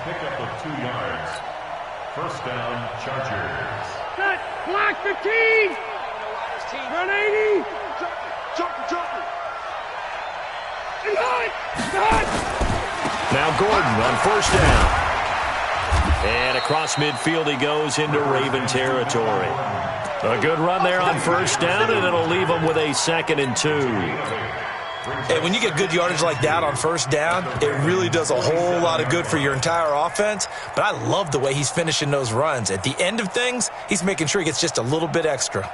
pickup of 2 yards. First down, Chargers. Set, block 15. Run 80. Jumper. Now Gordon on first down. And across midfield he goes into Raven territory. A good run there on first down, and it'll leave him with a 2nd and 2. Hey, when you get good yardage like that on first down, it really does a whole lot of good for your entire offense. But I love the way he's finishing those runs. At the end of things, he's making sure he gets just a little bit extra.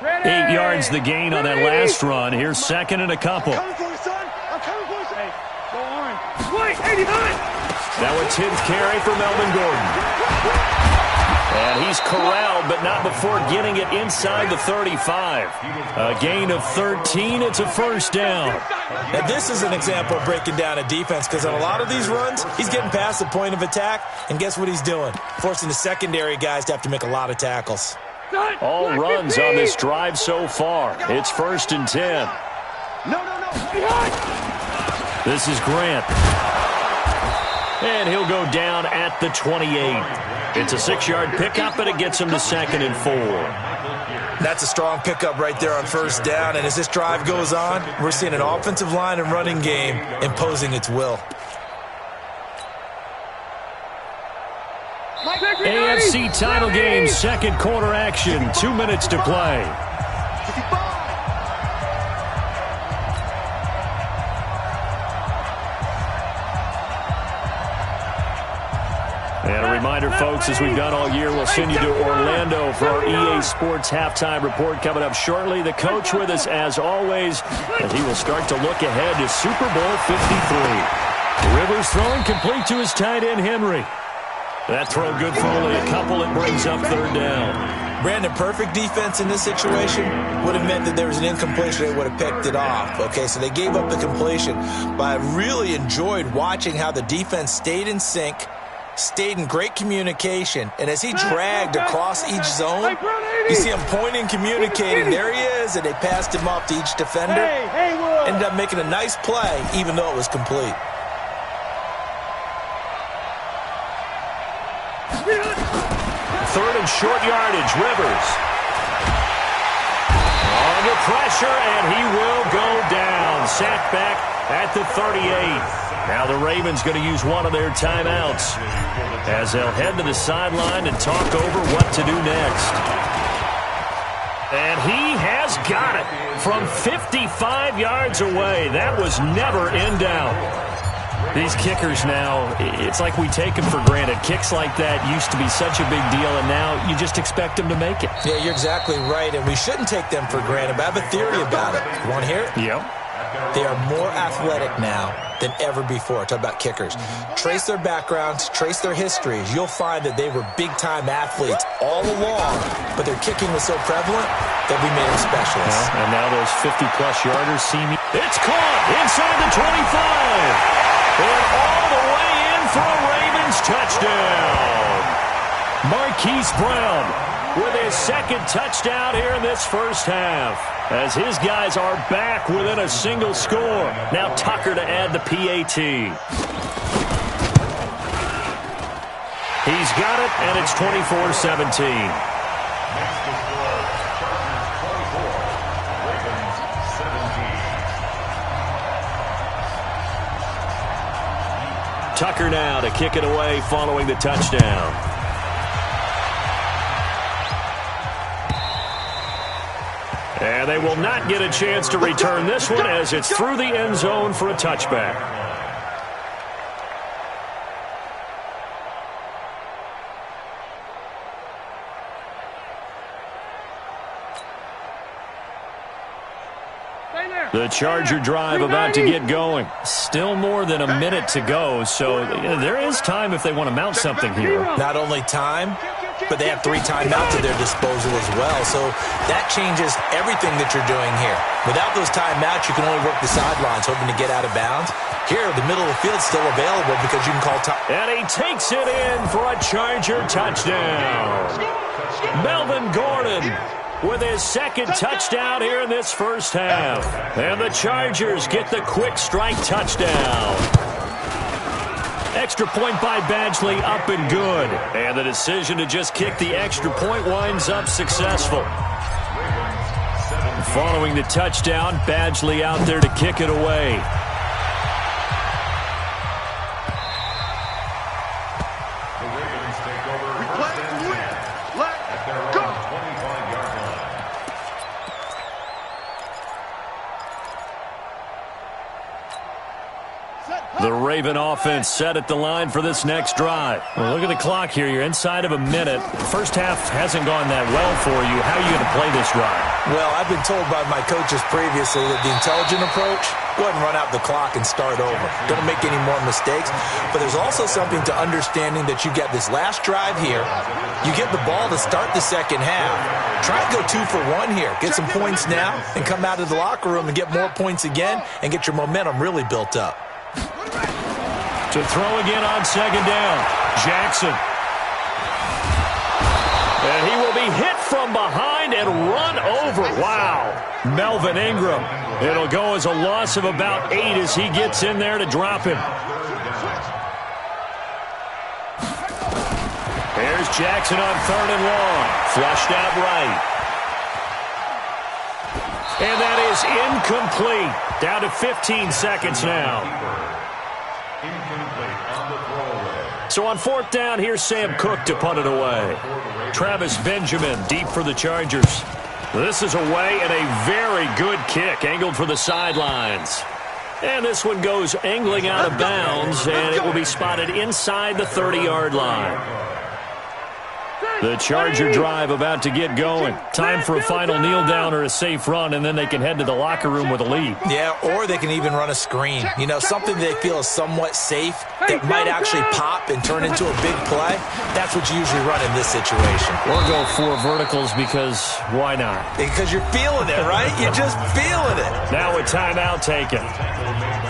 Ready. 8 yards the gain on that last run. Here's 2nd and a couple. I'm coming for you, son. I'm coming for you. Hey, go on. Wait, 89. Now a 10th carry for Melvin Gordon. And he's corralled, but not before getting it inside the 35. A gain of 13. It's a first down. Now, this is an example of breaking down a defense, because on a lot of these runs, he's getting past the point of attack, and guess what he's doing? Forcing the secondary guys to have to make a lot of tackles. All runs on this drive so far. It's 1st and 10. No. This is Grant. And he'll go down at the 28. It's a 6-yard pickup, and it gets him to 2nd and 4. That's a strong pickup right there on first down, and as this drive goes on, we're seeing an offensive line and running game imposing its will. AFC title game, 2nd quarter action. 2 minutes to play. And a reminder, folks, as we've done all year, we'll send you to Orlando for our EA Sports halftime report coming up shortly. The coach with us, as always, as he will start to look ahead to Super Bowl 53. Rivers throwing complete to his tight end, Henry. That throw good for only a couple. It brings up 3rd down. Brandon, perfect defense in this situation would have meant that there was an incompletion. They would have picked it off. Okay, so they gave up the completion. But I really enjoyed watching how the defense stayed in sync, stayed in great communication, and as he dragged across each zone, you see him pointing, communicating. There he is, and they passed him off to each defender. Ended up making a nice play, even though it was complete. 3rd and short yardage, Rivers. Under pressure, and he will go down. Sacked back at the 38. Now the Ravens going to use one of their timeouts as they'll head to the sideline and talk over what to do next. And he has got it from 55 yards away. That was never in doubt. These kickers now, it's like we take them for granted. Kicks like that used to be such a big deal, and now you just expect them to make it. Yeah, you're exactly right, and we shouldn't take them for granted, but I have a theory about it. You want to hear it? Yep. They are more athletic now than ever before. Talk about kickers. Trace their backgrounds, trace their histories. You'll find that they were big-time athletes all along, but their kicking was so prevalent that we made them specialists. Well, and now those 50-plus yarders see me. It's caught inside the 25. And all the way in for a Ravens touchdown. Marquise Brown with his 2nd touchdown here in this first half, as his guys are back within a single score. Now Tucker to add the PAT. He's got it, and it's 24-17. Tucker now to kick it away following the touchdown. And they will not get a chance to return this one as it's through the end zone for a touchback. The Charger drive about to get going. Still more than a minute to go, so there is time if they want to mount something here. Not only time, but they have 3 timeouts at their disposal as well, so that changes everything that you're doing here. Without those timeouts, you can only work the sidelines, hoping to get out of bounds. Here, the middle of the field's still available because you can call time. And he takes it in for a Charger touchdown. Melvin Gordon with his second touchdown here in this first half. And the Chargers get the quick strike touchdown. Extra point by Badgley, up and good. And the decision to just kick the extra point winds up successful. Following the touchdown, Badgley out there to kick it away. The Raven offense set at the line for this next drive. Well, look at the clock here. You're inside of a minute. First half hasn't gone that well for you. How are you going to play this drive? Well, I've been told by my coaches previously that the intelligent approach, go ahead and run out the clock and start over. Don't make any more mistakes. But there's also something to understanding that you get this last drive here. You get the ball to start the second half. Try and go 2 for 1 here. Get some points now and come out of the locker room and get more points again and get your momentum really built up. To throw again on second down, Jackson. And he will be hit from behind and run over. Wow. Melvin Ingram. It'll go as a loss of about 8 as he gets in there to drop him. Here's Jackson on 3rd and long. Flushed out right. And that is incomplete. Down to 15 seconds now. So on 4th down, here's Sam Cook to punt it away. Travis Benjamin deep for the Chargers. This is away and a very good kick angled for the sidelines. And this one goes angling out of bounds, and it will be spotted inside the 30-yard line. The Charger drive about to get going. Time for a final kneel down or a safe run, and then they can head to the locker room with a lead. Yeah, or they can even run a screen. You know, something they feel is somewhat safe that might actually pop and turn into a big play. That's what you usually run in this situation. Or go 4 verticals because why not? Because you're feeling it, right? You're just feeling it. Now a timeout taken.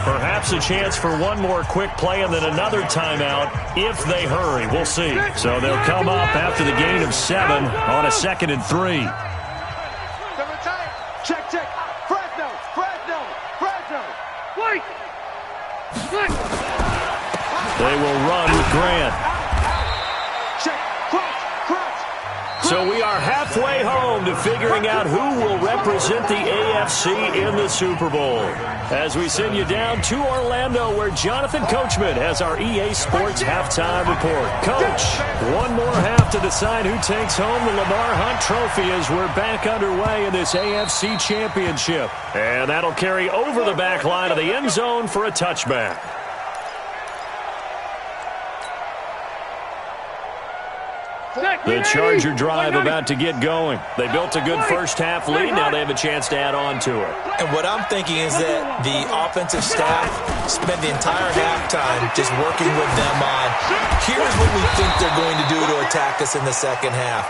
Perhaps a chance for one more quick play and then another timeout if they hurry. We'll see. So they'll come up after the gain of 7 on a 2nd and 3. Check, check. Fresno. Wait. They will run with Grant. Check. Cross. So we are halfway home to figuring out who will represent the AFC in the Super Bowl. As we send you down to Orlando, where Jonathan Coachman has our EA Sports halftime report. Coach, one more half to decide who takes home the Lamar Hunt Trophy as we're back underway in this AFC Championship. And that'll carry over the back line of the end zone for a touchback. The Charger drive about to get going. They built a good first half lead. Now they have a chance to add on to it. And what I'm thinking is that the offensive staff spent the entire halftime just working with them on, here's what we think they're going to do to attack us in the second half.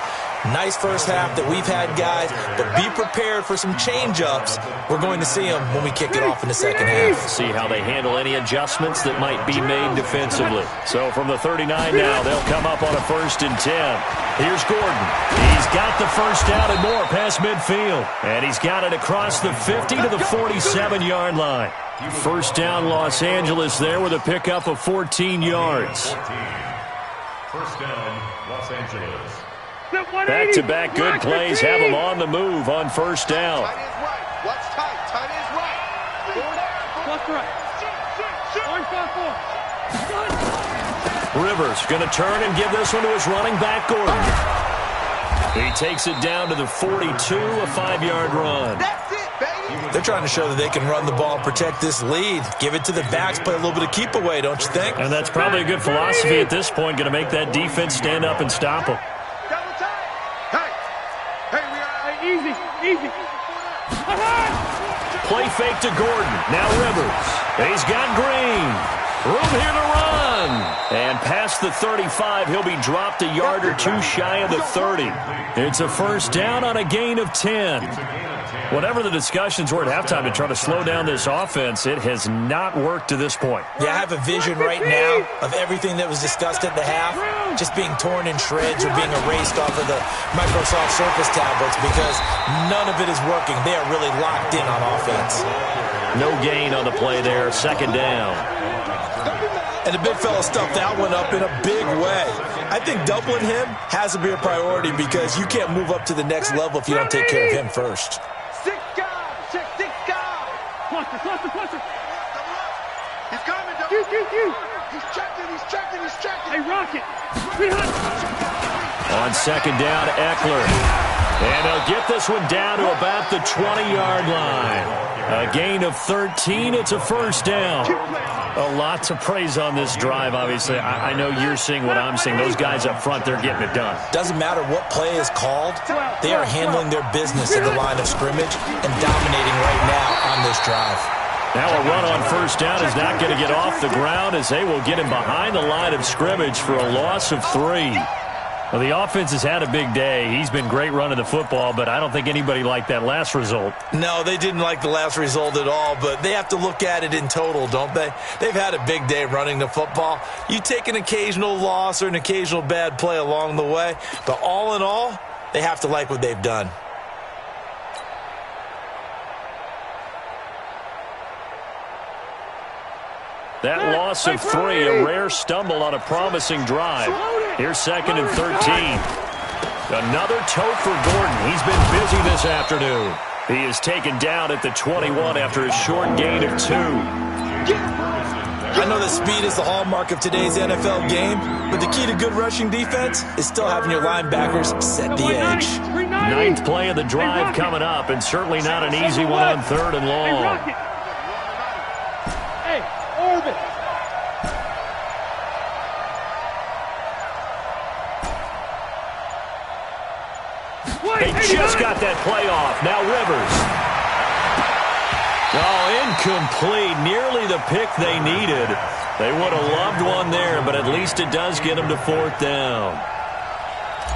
Nice first half that we've had, guys, but be prepared for some change-ups. We're going to see them when we kick it off in the second half. See how they handle any adjustments that might be made defensively. So from the 39 now, they'll come up on a 1st and 10. Here's Gordon. He's got the first down and more past midfield. And he's got it across the 50 to the 47-yard line. First down, Los Angeles there with a pickup of 14 yards. First down, Los Angeles. Back-to-back good plays have them on the move on first down. Tight is right. What's tight? Tight is right. Left right. Rivers going to turn and give this one to his running back, Gordon. He takes it down to the 42, a 5-yard run. That's it, baby. They're trying to show that they can run the ball, protect this lead. Give it to the backs, play a little bit of keep away, don't you think? And that's probably a good philosophy at this point, going to make that defense stand up and stop them. Easy. Play fake to Gordon. Now Rivers. He's got Green. Room here to run. And past the 35, he'll be dropped a yard or two shy of the 30. It's a first down on a gain of 10. Whatever the discussions were at halftime to try to slow down this offense, it has not worked to this point. Yeah, I have a vision right now of everything that was discussed at the half just being torn in shreds or being erased off of the Microsoft Surface tablets because none of it is working. They are really locked in on offense. No gain on the play there. Second down. And the big fella stuffed that one up in a big way. I think doubling him has to be a priority because you can't move up to the next level if you don't take care of him first. Six guys. Check six guys. Cluster. He's coming, Doug. He's checking. Hey, Rocket. On second down, Eckler. And they'll get this one down to about the 20-yard line. A gain of 13. It's a first down. A lot to praise on this drive, obviously. I know you're seeing what I'm seeing. Those guys up front, they're getting it done. Doesn't matter what play is called. They are handling their business at the line of scrimmage and dominating right now on this drive. Now a run on first down is not going to get off the ground as they will get him behind the line of scrimmage for a loss of 3. Well, the offense has had a big day. He's been great running the football, but I don't think anybody liked that last result. No, they didn't like the last result at all, but they have to look at it in total, don't they? They've had a big day running the football. You take an occasional loss or an occasional bad play along the way, but all in all, they have to like what they've done. That loss of 3, a rare stumble on a promising drive. Here's second and 13. Another tote for Gordon. He's been busy this afternoon. He is taken down at the 21 after a short gain of 2. I know that speed is the hallmark of today's NFL game, but the key to good rushing defense is still having your linebackers set the edge. 9th play of the drive coming up, and certainly not an easy one on 3rd and long. Orbit. They just got that play off. Now Rivers. Oh, incomplete. Nearly the pick they needed. They would have loved one there, but at least it does get them to 4th down.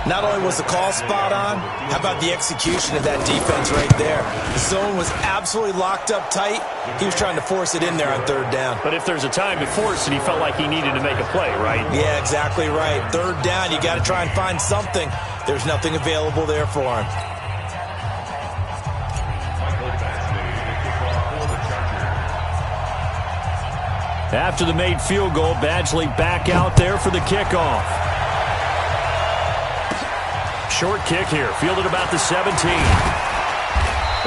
Not only was the call spot on, how about the execution of that defense right there? The zone was absolutely locked up tight. He was trying to force it in there on 3rd down. But if there's a time to force it, he felt like he needed to make a play, right? Yeah, exactly right. 3rd down, you got to try and find something. There's nothing available there for him. After the made field goal, Badgley back out there for the kickoff. Short kick here, fielded about the 17.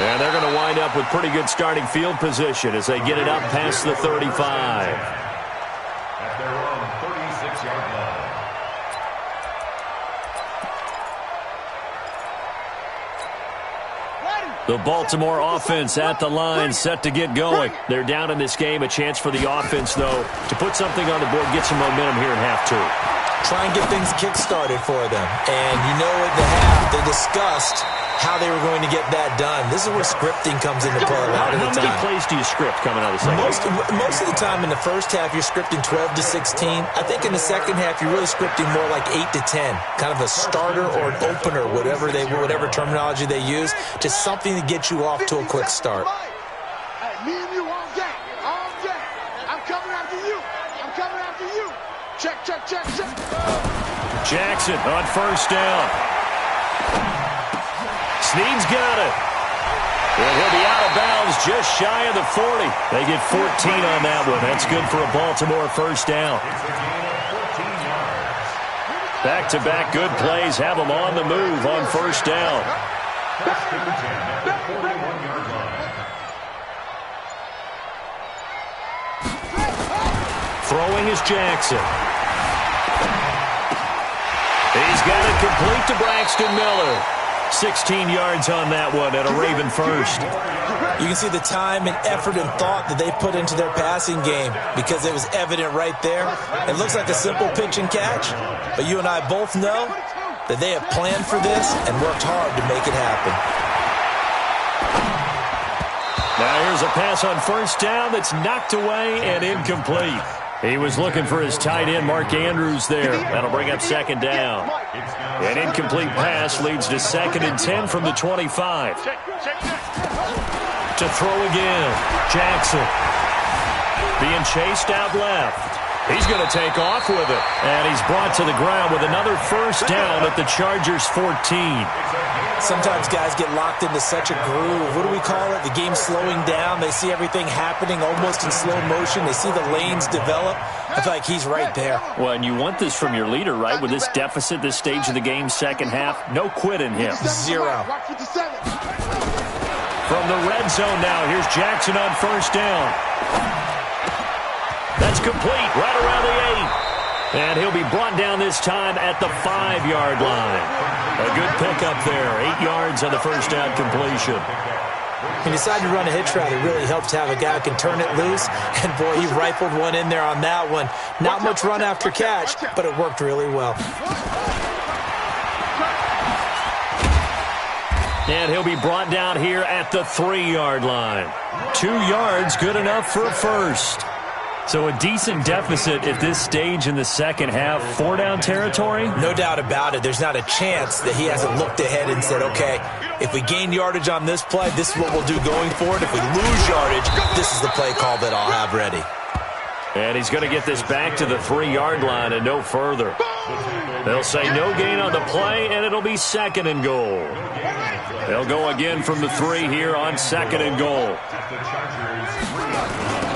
And they're going to wind up with pretty good starting field position as they get it up past the 35. At their own 36-yard line. The Baltimore offense at the line, set to get going. They're down in this game. A chance for the offense, though, to put something on the board, get some momentum here in half 2. Try and get things kick-started for them. And you know at the half, they discussed how they were going to get that done. This is where scripting comes into play a lot of the time. How many plays do you script coming out of the second? Most of the time in the first half, you're scripting 12 to 16. I think in the second half, you're really scripting more like 8 to 10. Kind of a starter or an opener, whatever terminology they use. Just something to get you off to a quick start. Hey, me and you all day. I'm coming after you. Check. Jackson on first down. Snead's got it. And he'll be out of bounds just shy of the 40. They get 14 on that one. That's good for a Baltimore first down. Back-to-back good plays have them on the move on first down. Throwing is Jackson. He's got it complete to Braxton Miller. 16 yards on that one at a Raven first. You can see the time and effort and thought that they put into their passing game because it was evident right there. It looks like a simple pitch and catch, but you and I both know that they have planned for this and worked hard to make it happen. Now here's a pass on first down that's knocked away and incomplete. He was looking for his tight end, Mark Andrews, there. That'll bring up second down. An incomplete pass leads to 2nd and 10 from the 25. To throw again, Jackson. Being chased out left. He's going to take off with it. And he's brought to the ground with another first down at the Chargers' 14. Sometimes guys get locked into such a groove. What do we call it? The game's slowing down. They see everything happening almost in slow motion. They see the lanes develop. I feel like he's right there. Well, and you want this from your leader, right? With this deficit, this stage of the game, second half, no quit in him. 0. From the red zone now, here's Jackson on first down. That's complete, right around the 8. And he'll be brought down this time at the 5-yard line. A good pickup there, 8 yards on the first down completion. He decided to run a hitch route. It really helps to have a guy who can turn it loose. And, boy, he rifled one in there on that one. Not much run after catch, but it worked really well. And he'll be brought down here at the 3-yard line. 2 yards, good enough for a first. So a decent deficit at this stage in the second half. 4-down territory? No doubt about it. There's not a chance that he hasn't looked ahead and said, okay, if we gain yardage on this play, this is what we'll do going forward. If we lose yardage, this is the play call that I'll have ready. And he's going to get this back to the 3-yard line and no further. They'll say no gain on the play, and it'll be 2nd and goal. They'll go again from the 3 here on 2nd and goal.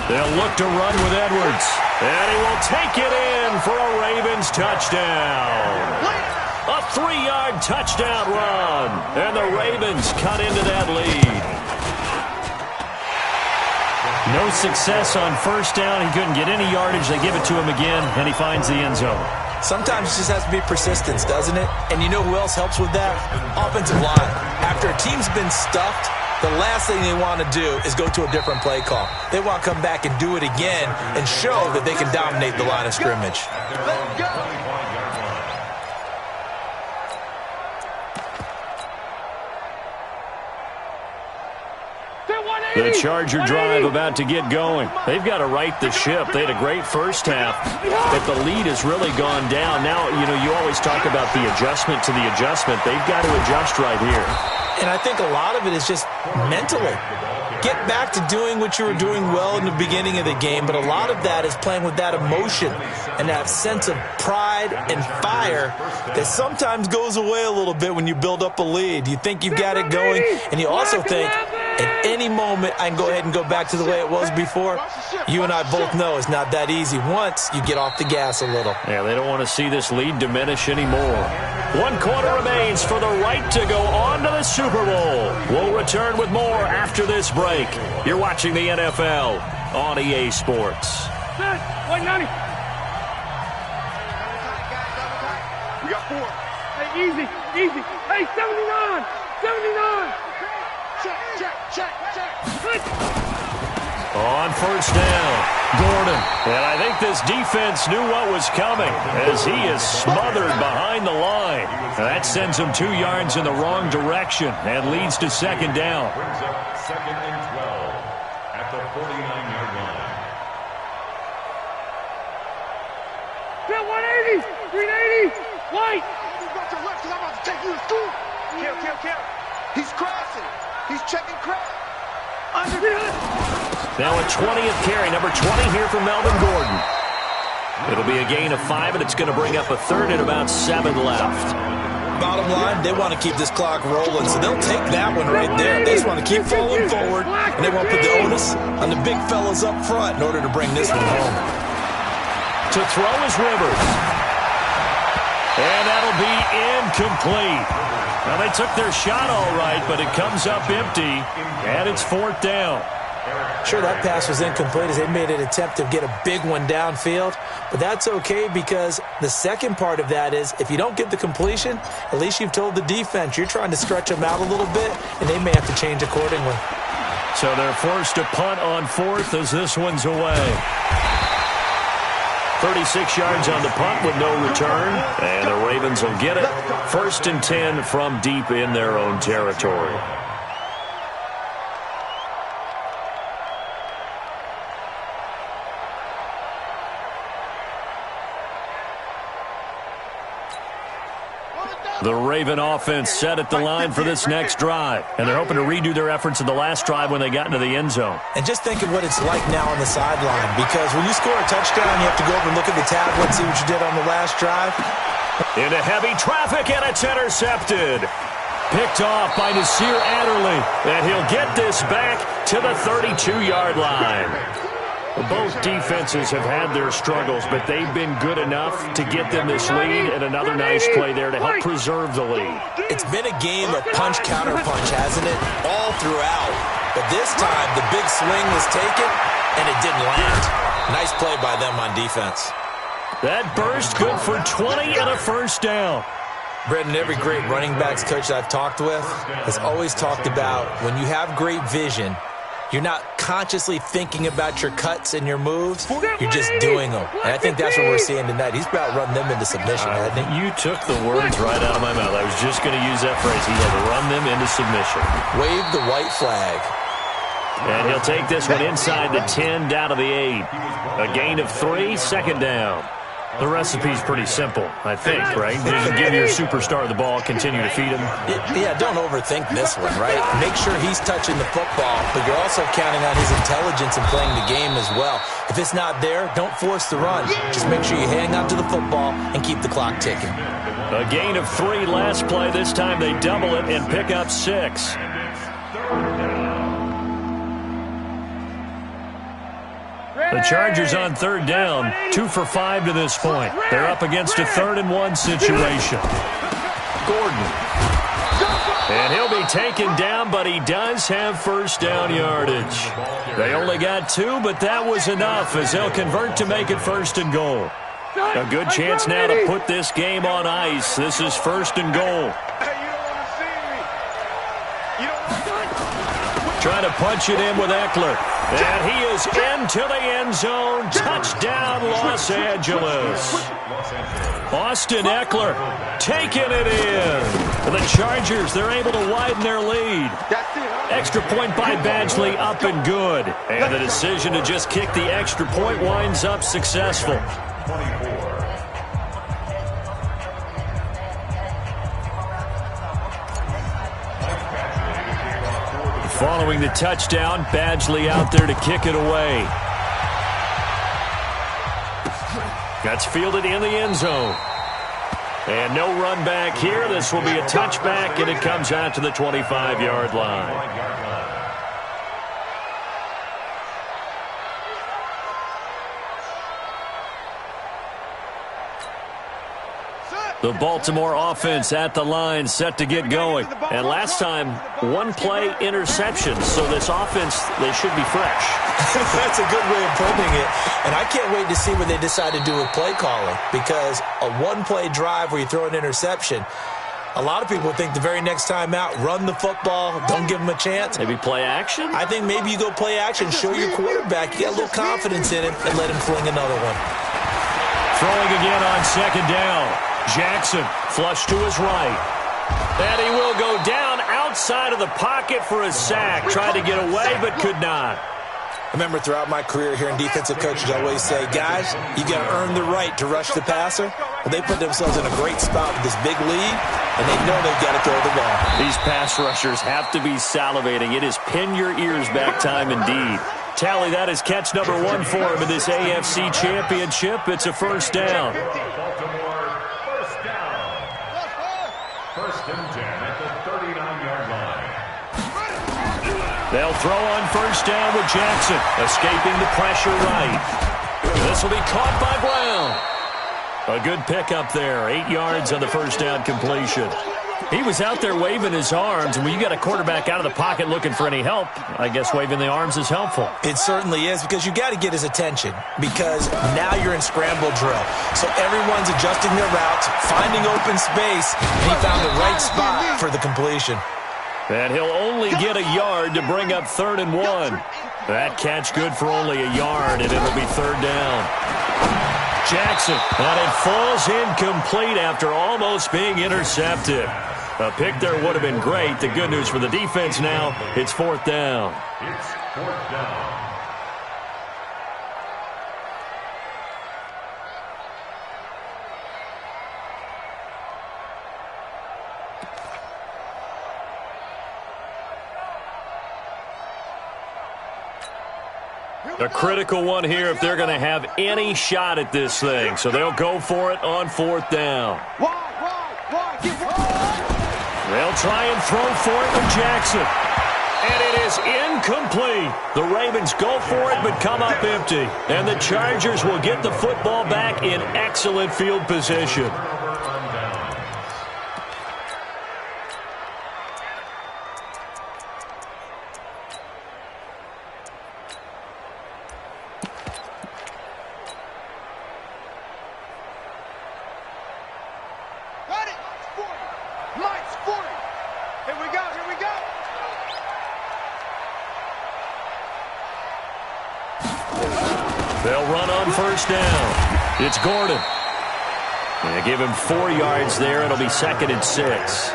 They'll look to run with Edwards. And he will take it in for a Ravens touchdown. A 3-yard touchdown run. And the Ravens cut into that lead. No success on first down. He couldn't get any yardage. They give it to him again, and he finds the end zone. Sometimes it just has to be persistence, doesn't it? And you know who else helps with that? Offensive line. After a team's been stuffed, the last thing they want to do is go to a different play call. They want to come back and do it again and show that they can dominate the line of scrimmage. The Charger drive about to get going. They've got to right the ship. They had a great first half, but the lead has really gone down. Now, you always talk about the adjustment to the adjustment. They've got to adjust right here. And I think a lot of it is just mentally. Get back to doing what you were doing well in the beginning of the game, but a lot of that is playing with that emotion and that sense of pride and fire that sometimes goes away a little bit when you build up a lead. You think you've got it going, and you also think, at any moment, I can go ahead and go back to the way it was before. You and I both know it's not that easy once you get off the gas a little. Yeah, they don't want to see this lead diminish anymore. 1 quarter remains for the right to go on to the Super Bowl. We'll return with more after this break. You're watching the NFL on EA Sports. Wait, 90. We got 4. Hey, easy. Hey, 79. Check. On first down, Gordon. And I think this defense knew what was coming as he is smothered behind the line. That sends him 2 yards in the wrong direction and leads to 2nd down. Brings up 2nd and 12 at the 49-yard line. Bill, 180. 380. White. He's about to left because I'm about to take you to school. Kill. He's crashing. He's checking crash. Now a 20th carry, number 20 here for Melvin Gordon. It'll be a gain of 5, and it's going to bring up a 3rd and about 7 left. Bottom line, they want to keep this clock rolling, so they'll take that one right there. They just want to keep falling forward, and they want to put the onus on the big fellas up front in order to bring this one home. To throw is Rivers. And that'll be incomplete. Now, they took their shot all right, but it comes up empty, and it's 4th down. Sure, that pass was incomplete as they made an attempt to get a big one downfield, but that's okay because the second part of that is if you don't get the completion, at least you've told the defense you're trying to stretch them out a little bit, and they may have to change accordingly. So they're forced to punt on 4th as this one's away. 36 yards on the punt with no return, and the Ravens will get it. 1st and 10 from deep in their own territory. The Raven offense set at the line for this next drive. And they're hoping to redo their efforts in the last drive when they got into the end zone. And just think of what it's like now on the sideline, because when you score a touchdown, you have to go over and look at the tablet and see what you did on the last drive. Into heavy traffic, and it's intercepted. Picked off by Nasir Adderley. And he'll get this back to the 32-yard line. Both defenses have had their struggles, but they've been good enough to get them this lead, and another nice play there to help preserve the lead. It's been a game of punch-counter-punch, hasn't it? All throughout. But this time, the big swing was taken, and it didn't land. Nice play by them on defense. That burst good for 20 and a first down. Brendan, every great running backs coach I've talked with has always talked about when you have great vision, you're not consciously thinking about your cuts and your moves. You're just doing them. And I think that's what we're seeing tonight. He's about running them into submission, hasn't he? You took the words right out of my mouth. I was just going to use that phrase. He had to run them into submission. Wave the white flag. And he'll take this one inside the 10, down to the 8. A gain of 3, second down. The recipe's pretty simple, I think, right? Just give your superstar the ball, continue to feed him. Yeah, don't overthink this one, right? Make sure he's touching the football, but you're also counting on his intelligence in playing the game as well. If it's not there, don't force the run. Just make sure you hang on to the football and keep the clock ticking. A gain of 3 last play. This time they double it and pick up 6. The Chargers on third down, 2 for 5 to this point. They're up against a 3rd and 1 situation. Gordon. And he'll be taken down, but he does have first down yardage. They only got 2, but that was enough as they'll convert to make it 1st and goal. A good chance now to put this game on ice. This is 1st and goal. Trying to punch it in with Eckler. And he is into the end zone. Touchdown, Los Angeles. Austin Eckler taking it in. The Chargers, they're able to widen their lead. Extra point by Badgley, up and good. And the decision to just kick the extra point winds up successful. Following the touchdown, Badgley out there to kick it away. That's fielded in the end zone. And no run back here. This will be a touchback, and it comes out to the 25-yard line. The Baltimore offense at the line, set to get going. And last time, 1-play interception. So this offense, they should be fresh. That's a good way of putting it. And I can't wait to see what they decide to do with play calling. Because a 1-play drive where you throw an interception, a lot of people think the very next time out, run the football, don't give them a chance. Maybe play action? I think maybe you go play action, show your quarterback you got a little confidence in him, and let him fling another one. Throwing again on second down. Jackson flush to his right. And he will go down outside of the pocket for a sack. Tried to get away, but could not. I remember throughout my career hearing defensive coaches always say, guys, you got to earn the right to rush the passer. Well, they put themselves in a great spot with this big lead, and they know they've got to throw the ball. These pass rushers have to be salivating. It is pin your ears back time indeed. Tally, that is catch number 1 for him in this AFC championship. It's a first down. First and 10 at the 39-yard line. They'll throw on first down with Jackson, escaping the pressure right. This will be caught by Brown. A good pickup there, 8 yards on the first down completion. He was out there waving his arms, and when you got a quarterback out of the pocket looking for any help, I guess waving the arms is helpful. It certainly is, because you got to get his attention, because now you're in scramble drill. So everyone's adjusting their routes, finding open space, and he found the right spot for the completion. And he'll only get a yard to bring up 3rd and 1. That catch good for only a yard, and it'll be 3rd down. Jackson, and it falls incomplete after almost being intercepted. A pick there would have been great. The good news for the defense now, it's 4th down. It's 4th down. A critical one here if they're going to have any shot at this thing. So they'll go for it on 4th down. They'll try and throw for it with Jackson. And it is incomplete. The Ravens go for it but come up empty. And the Chargers will get the football back in excellent field position. They'll run on 1st down. It's Gordon. They give him 4 yards there. It'll be 2nd and 6.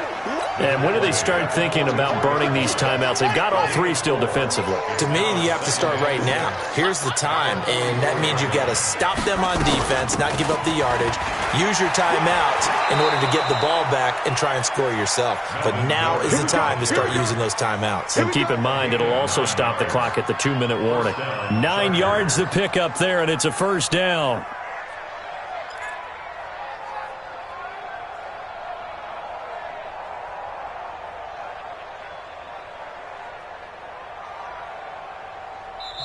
And when do they start thinking about burning these timeouts? They've got all 3 still defensively. To me, you have to start right now. Here's the time, and that means you've got to stop them on defense, not give up the yardage, use your timeouts in order to get the ball back and try and score yourself. But now is the time to start using those timeouts. And keep in mind, it'll also stop the clock at the 2-minute warning. 9 yards to pick up there, and it's a 1st down.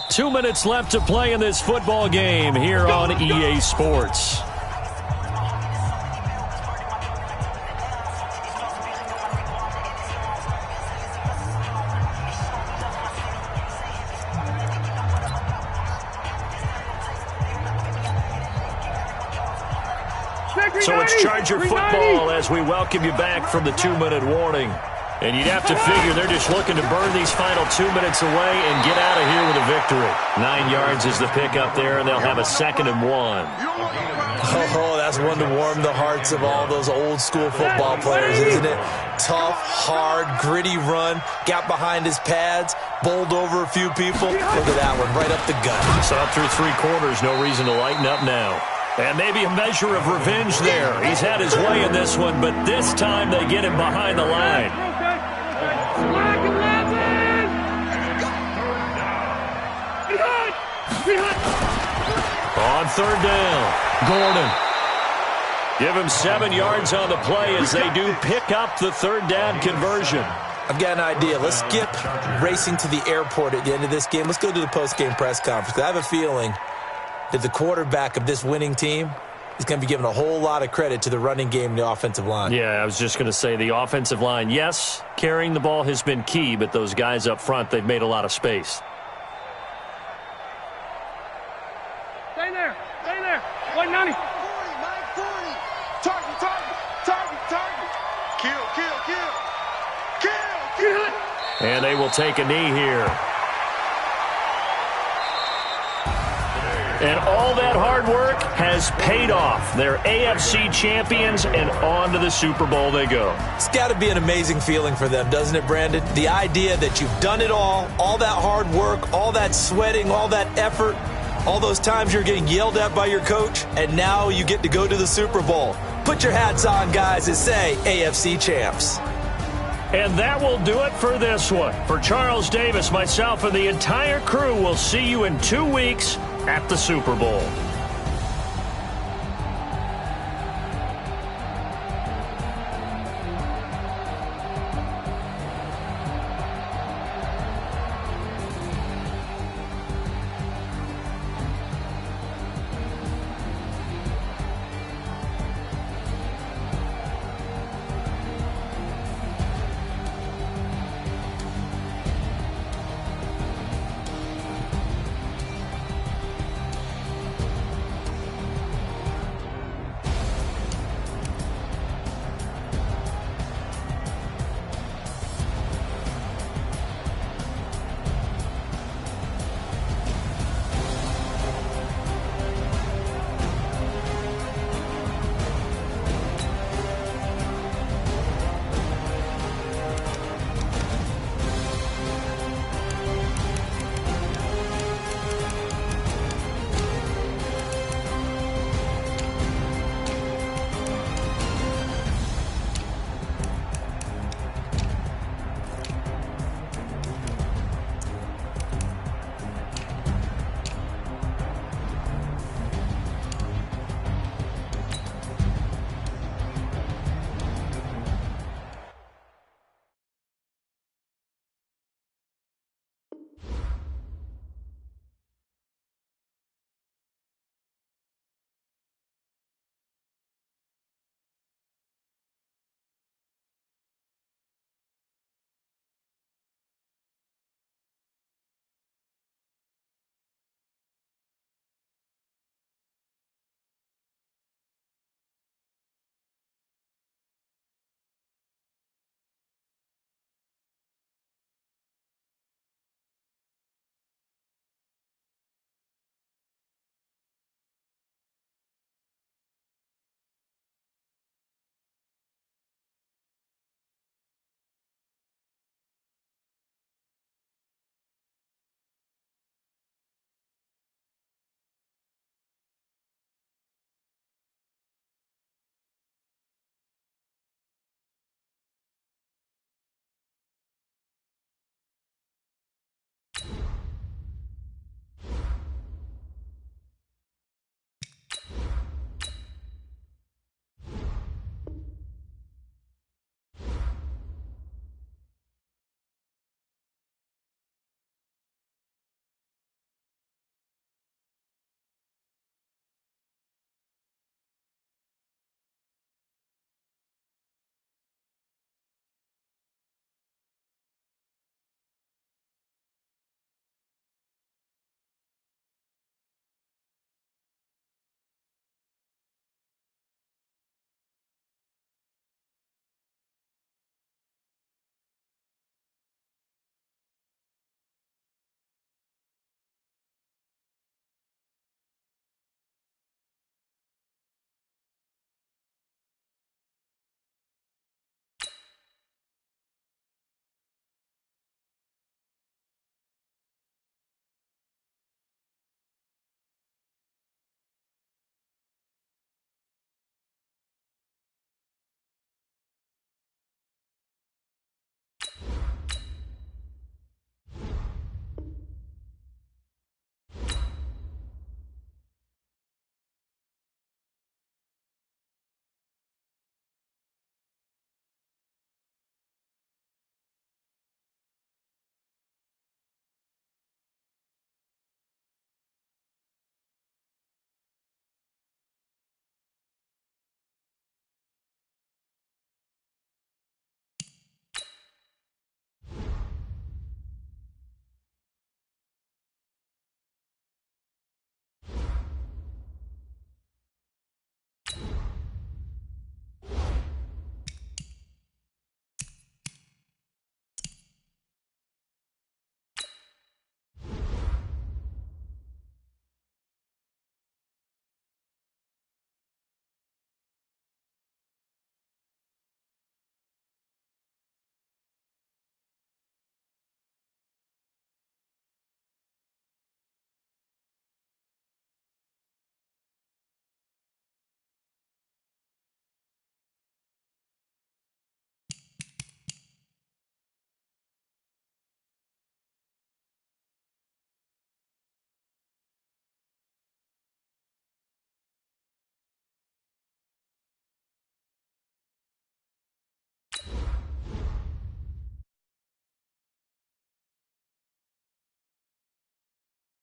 Two minutes left to play in this football game here on EA Sports. So it's Charger football as we welcome you back from the 2-minute warning. And you'd have to figure they're just looking to burn these final 2 minutes away and get out of here with a victory. 9 yards is the pickup there, and they'll have a 2nd and 1. Oh, that's one to warm the hearts of all those old-school football players, isn't it? Tough, hard, gritty run, got behind his pads, bowled over a few people. Look at that one, right up the gut. So up through 3 quarters, no reason to lighten up now. And maybe a measure of revenge there. He's had his way in this one, but this time they get him behind the line. On 3rd down, Gordon. Give him 7 yards on the play as they do pick up the 3rd down conversion. I've got an idea. Let's skip racing to the airport at the end of this game. Let's go to the post-game press conference. I have a feeling that the quarterback of this winning team is going to be giving a whole lot of credit to the running game and the offensive line. Yeah, I was just going to say the offensive line, yes, carrying the ball has been key, but those guys up front, they've made a lot of space. Stay there. Stay there. 190. 40, Mike, 40. Target, target, target, target. Kill, kill, kill. Kill, kill. And they will take a knee here. And all that hard work has paid off. They're AFC champions, and on to the Super Bowl they go. It's got to be an amazing feeling for them, doesn't it, Brandon? The idea that you've done it all that hard work, all that sweating, all that effort, all those times you're getting yelled at by your coach, and now you get to go to the Super Bowl. Put your hats on, guys, and say AFC champs. And that will do it for this one. For Charles Davis, myself, and the entire crew, we'll see you in 2 weeks at the Super Bowl.